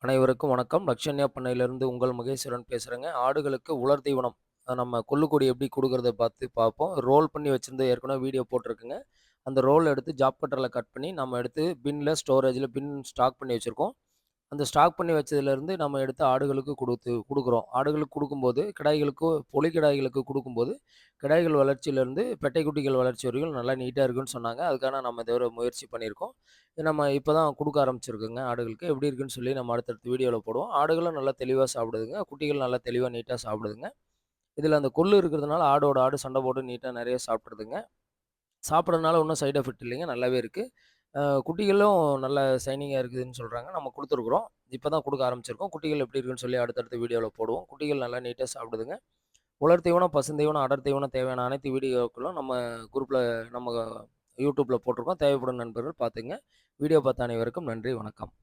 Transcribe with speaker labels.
Speaker 1: அனைவருக்கும் வணக்கம். லக்ஷன்யா பண்ணையிலிருந்து உங்கள் மகேஸ்வரன் பேசுறேங்க. ஆடுகளுக்கு உலர் தீவனம் நம்ம கொள்ளுக்கொடி எப்படி குடுக்குறத பார்ப்போம். ரோல் பண்ணி வச்சிருந்து ஏற்கனவே வீடியோ போட்டிருக்குங்க. அந்த ரோல் எடுத்து ஜாப் கட்டர்ல கட் பண்ணி நம்ம எடுத்து ஸ்டோரேஜ்ல ஸ்டாக் பண்ணி வச்சிருக்கோம். அந்த ஸ்டாக் பண்ணி வச்சதுலேருந்து நம்ம எடுத்து ஆடுகளுக்கு குடுக்குறோம். ஆடுகளுக்கு குடுக்கும்போது, பொலி கிடாய்களுக்கு குடுக்கும்போது, கிடாய்கள் வளர்ச்சியிலேருந்து பெட்டை குட்டிகள் வளர்ச்சி வரைக்கும் நல்லா நீட்டா இருக்குன்னு சொன்னாங்க. அதுக்கான நம்ம இத ஒரு முயற்சி பண்ணியிருக்கோம். இது நம்ம இப்ப தான் குடுக்க ஆரம்பிச்சிருக்கோங்க ஆடுகளுக்கு. எப்படி இருக்குன்னு சொல்லி நம்ம அடுத்தடுத்த வீடியோல போடுவோம். ஆடுகளும் நல்லா தெளிவா சாப்பிடுதுங்க. குட்டிகள் நல்லா தெளிவா, நீட்டா சாப்பிடுதுங்க. இதில அந்த கொள்ளு இருக்கிறதுனால ஆடோட ஆடு சண்டை போட்டு நீட்டா நெறைய சாப்பிட்டுருதுங்க. சாப்பிடுறதுனால ஒண்ணும் சைட் எஃபெக்ட் இல்லைங்க. நல்லாவே இருக்கு. குட்டிகளும் நல்ல ஷைனிங்கா இருக்குதுன்னு சொல்றாங்க. நம்ம குடுத்துருக்குறோம். இப்ப தான் குடுக்க ஆரம்பிச்சிருக்கோம். குட்டிகள் எப்படி இருக்குன்னு சொல்லி அடுத்தடுத்த வீடியோல போடுவோம். குட்டிகள் நல்லா நீட்டா சாப்பிடுதுங்க. உலர் தீவனம், பசுந்தீவனம், அடர் தீவனம் தேவையான அனைத்து வீடியோக்களும் நம்ம குரூப்ல நம்ம YouTubeல போட்டிருக்கோம். தேவைப்படும் நண்பர்கள் பார்த்துங்க. வீடியோ பார்த்த அனைவருக்கும் நன்றி, வணக்கம்.